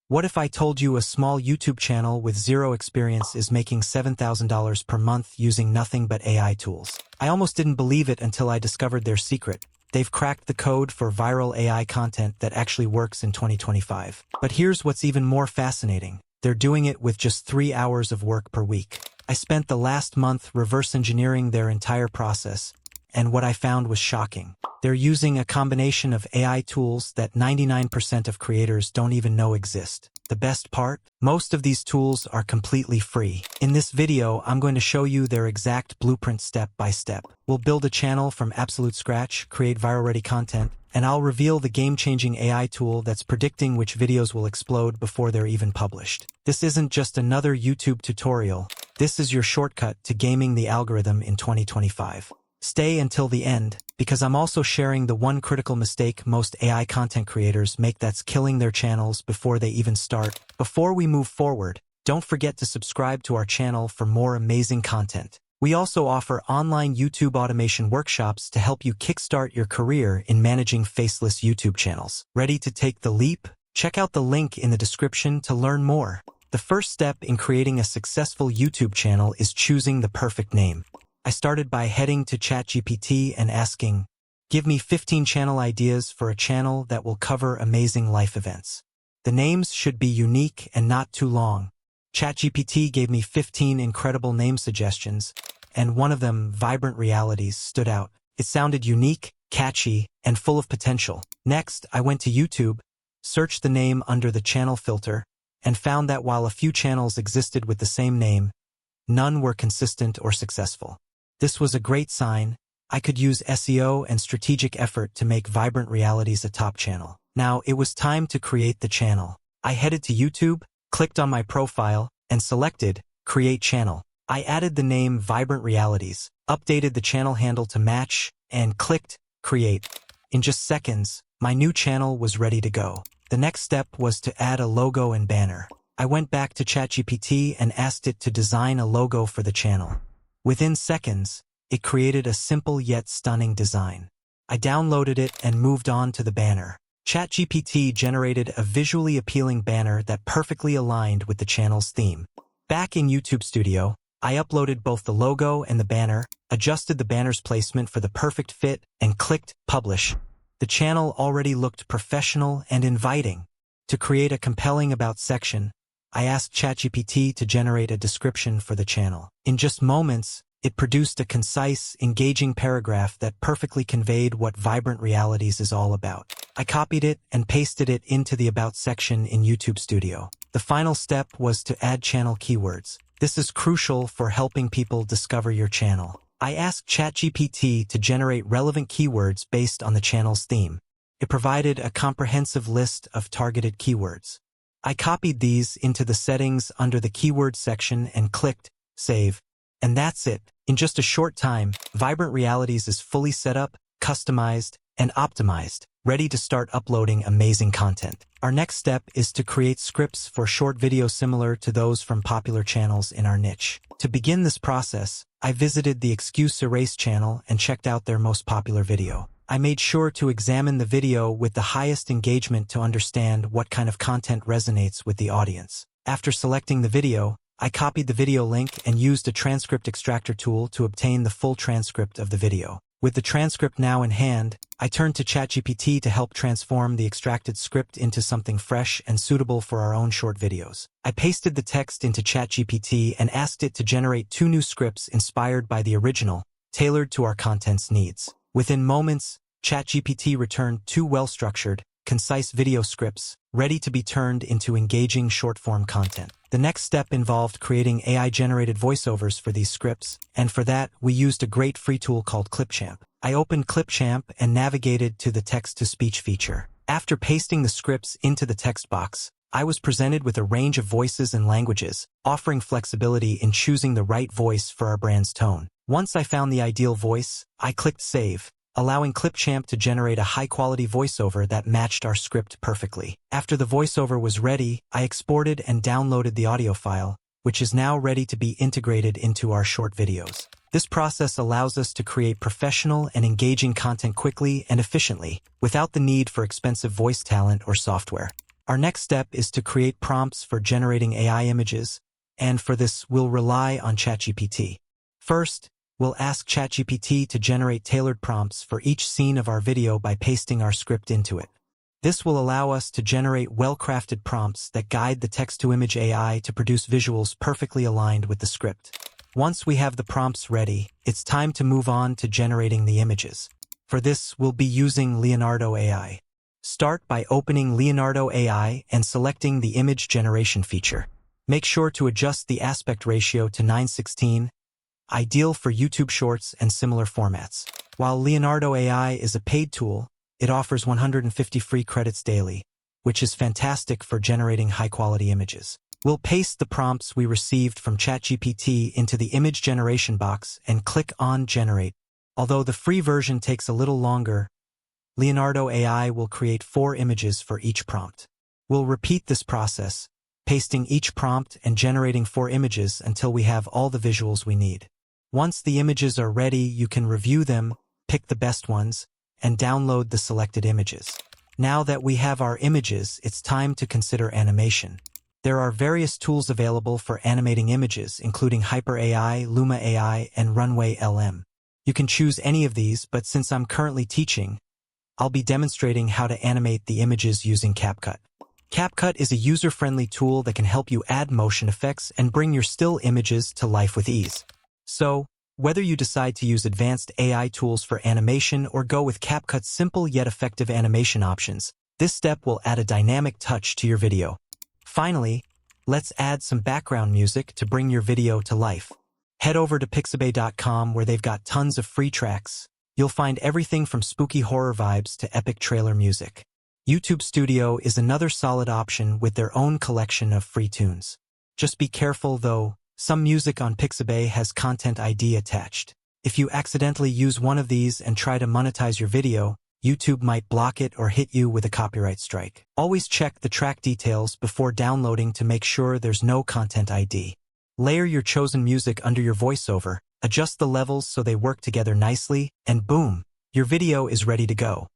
What if I told you a small YouTube channel with zero experience is making $7,000 per month using nothing but AI tools? I almost didn't believe it until I discovered their secret. They've cracked the code for viral AI content that actually works in 2025. But here's what's even more fascinating. They're doing it with just 3 hours of work per week. I spent the last month reverse engineering their entire process, and what I found was shocking. They're using a combination of AI tools that 99% of creators don't even know exist. The best part? Most of these tools are completely free. In this video, I'm going to show you their exact blueprint step by step. We'll build a channel from absolute scratch, create viral-ready content, and I'll reveal the game-changing AI tool that's predicting which videos will explode before they're even published. This isn't just another YouTube tutorial. This is your shortcut to gaming the algorithm in 2025. Stay until the end, because I'm also sharing the one critical mistake most AI content creators make that's killing their channels before they even start. Before we move forward, don't forget to subscribe to our channel for more amazing content. We also offer online YouTube automation workshops to help you kickstart your career in managing faceless YouTube channels. Ready to take the leap? Check out the link in the description to learn more. The first step in creating a successful YouTube channel is choosing the perfect name. I started by heading to ChatGPT and asking, give me 15 channel ideas for a channel that will cover amazing life events. The names should be unique and not too long. ChatGPT gave me 15 incredible name suggestions, and one of them, Vibrant Realities, stood out. It sounded unique, catchy, and full of potential. Next, I went to YouTube, searched the name under the channel filter, and found that while a few channels existed with the same name, none were consistent or successful. This was a great sign. I could use SEO and strategic effort to make Vibrant Realities a top channel. Now, it was time to create the channel. I headed to YouTube, clicked on my profile, and selected Create Channel. I added the name Vibrant Realities, updated the channel handle to match, and clicked Create. In just seconds, my new channel was ready to go. The next step was to add a logo and banner. I went back to ChatGPT and asked it to design a logo for the channel. Within seconds, it created a simple yet stunning design. I downloaded it and moved on to the banner. ChatGPT generated a visually appealing banner that perfectly aligned with the channel's theme. Back in YouTube Studio, I uploaded both the logo and the banner, adjusted the banner's placement for the perfect fit, and clicked Publish. The channel already looked professional and inviting. To create a compelling About section, I asked ChatGPT to generate a description for the channel. In just moments, it produced a concise, engaging paragraph that perfectly conveyed what Vibrant Realities is all about. I copied it and pasted it into the About section in YouTube Studio. The final step was to add channel keywords. This is crucial for helping people discover your channel. I asked ChatGPT to generate relevant keywords based on the channel's theme. It provided a comprehensive list of targeted keywords. I copied these into the settings under the keyword section and clicked Save. And that's it. In just a short time, Vibrant Realities is fully set up, customized, and optimized, ready to start uploading amazing content. Our next step is to create scripts for short videos similar to those from popular channels in our niche. To begin this process, I visited the Excuse Erase channel and checked out their most popular video. I made sure to examine the video with the highest engagement to understand what kind of content resonates with the audience. After selecting the video, I copied the video link and used a transcript extractor tool to obtain the full transcript of the video. With the transcript now in hand, I turned to ChatGPT to help transform the extracted script into something fresh and suitable for our own short videos. I pasted the text into ChatGPT and asked it to generate 2 new scripts inspired by the original, tailored to our content's needs. Within moments, ChatGPT returned 2 well-structured, concise video scripts, ready to be turned into engaging short-form content. The next step involved creating AI-generated voiceovers for these scripts, and for that, we used a great free tool called Clipchamp. I opened Clipchamp and navigated to the text-to-speech feature. After pasting the scripts into the text box, I was presented with a range of voices and languages, offering flexibility in choosing the right voice for our brand's tone. Once I found the ideal voice, I clicked Save, allowing Clipchamp to generate a high-quality voiceover that matched our script perfectly. After the voiceover was ready, I exported and downloaded the audio file, which is now ready to be integrated into our short videos. This process allows us to create professional and engaging content quickly and efficiently, without the need for expensive voice talent or software. Our next step is to create prompts for generating AI images, and for this we'll rely on ChatGPT. First, we'll ask ChatGPT to generate tailored prompts for each scene of our video by pasting our script into it. This will allow us to generate well-crafted prompts that guide the text-to-image AI to produce visuals perfectly aligned with the script. Once we have the prompts ready, it's time to move on to generating the images. For this, we'll be using Leonardo AI. Start by opening Leonardo AI and selecting the image generation feature. Make sure to adjust the aspect ratio to 9:16, ideal for YouTube Shorts and similar formats. While Leonardo AI is a paid tool, it offers 150 free credits daily, which is fantastic for generating high-quality images. We'll paste the prompts we received from ChatGPT into the image generation box and click on Generate. Although the free version takes a little longer, Leonardo AI will create 4 images for each prompt. We'll repeat this process, pasting each prompt and generating 4 images until we have all the visuals we need. Once the images are ready, you can review them, pick the best ones, and download the selected images. Now that we have our images, it's time to consider animation. There are various tools available for animating images, including Hyper AI, Luma AI, and Runway LM. You can choose any of these, but since I'm currently teaching, I'll be demonstrating how to animate the images using CapCut. CapCut is a user-friendly tool that can help you add motion effects and bring your still images to life with ease. So, whether you decide to use advanced AI tools for animation or go with CapCut's simple yet effective animation options, this step will add a dynamic touch to your video. Finally, let's add some background music to bring your video to life. Head over to pixabay.com where they've got tons of free tracks. You'll find everything from spooky horror vibes to epic trailer music. YouTube Studio is another solid option with their own collection of free tunes. Just be careful though, some music on Pixabay has Content ID attached. If you accidentally use one of these and try to monetize your video, YouTube might block it or hit you with a copyright strike. Always check the track details before downloading to make sure there's no Content ID. Layer your chosen music under your voiceover, adjust the levels so they work together nicely, and boom, your video is ready to go.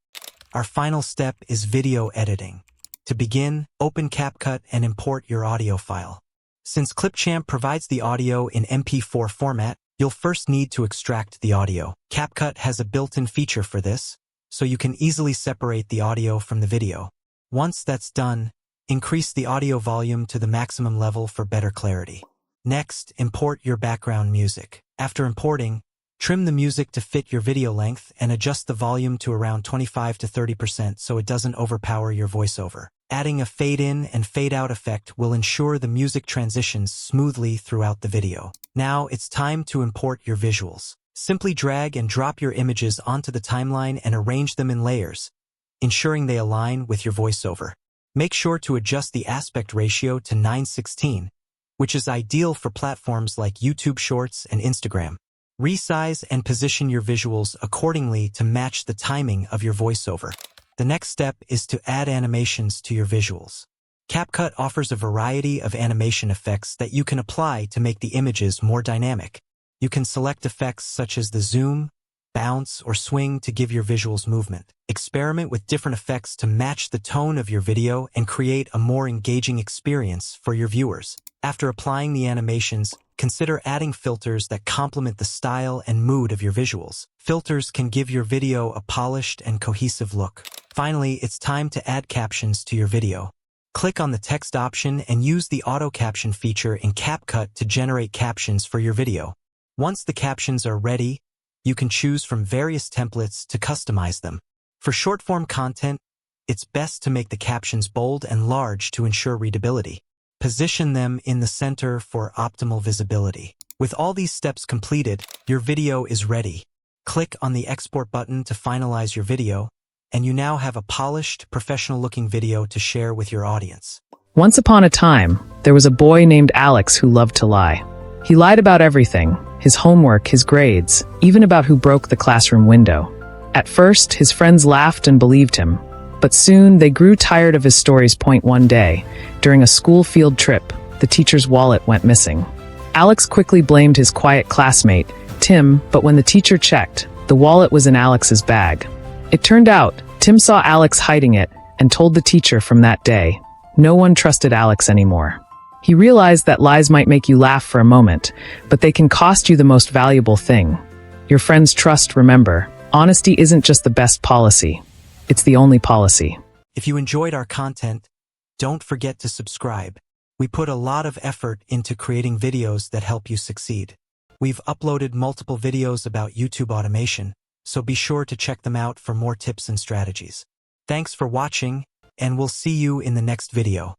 Our final step is video editing. To begin, open CapCut and import your audio file. Since Clipchamp provides the audio in MP4 format, you'll first need to extract the audio. CapCut has a built-in feature for this, so you can easily separate the audio from the video. Once that's done, increase the audio volume to the maximum level for better clarity. Next, import your background music. After importing, trim the music to fit your video length and adjust the volume to around 25 to 30% so it doesn't overpower your voiceover. Adding a fade-in and fade-out effect will ensure the music transitions smoothly throughout the video. Now it's time to import your visuals. Simply drag and drop your images onto the timeline and arrange them in layers, ensuring they align with your voiceover. Make sure to adjust the aspect ratio to 9:16, which is ideal for platforms like YouTube Shorts and Instagram. Resize and position your visuals accordingly to match the timing of your voiceover. The next step is to add animations to your visuals. CapCut offers a variety of animation effects that you can apply to make the images more dynamic. You can select effects such as the zoom, bounce, or swing to give your visuals movement. Experiment with different effects to match the tone of your video and create a more engaging experience for your viewers. After applying the animations, consider adding filters that complement the style and mood of your visuals. Filters can give your video a polished and cohesive look. Finally, it's time to add captions to your video. Click on the text option and use the auto caption feature in CapCut to generate captions for your video. Once the captions are ready, you can choose from various templates to customize them. For short-form content, it's best to make the captions bold and large to ensure readability. Position them in the center for optimal visibility. With all these steps completed, your video is ready. Click on the export button to finalize your video, and you now have a polished, professional-looking video to share with your audience. Once upon a time, there was a boy named Alex who loved to lie. He lied about everything, his homework, his grades, even about who broke the classroom window. At first, his friends laughed and believed him, but soon they grew tired of his stories. One day, during a school field trip, the teacher's wallet went missing. Alex quickly blamed his quiet classmate, Tim, but when the teacher checked, the wallet was in Alex's bag. It turned out, Tim saw Alex hiding it and told the teacher. From that day, No one trusted Alex anymore. He realized that lies might make you laugh for a moment, but they can cost you the most valuable thing. Your friend's trust, remember. Honesty isn't just the best policy. It's the only policy. If you enjoyed our content, don't forget to subscribe. We put a lot of effort into creating videos that help you succeed. We've uploaded multiple videos about YouTube automation, so be sure to check them out for more tips and strategies. Thanks for watching, and we'll see you in the next video.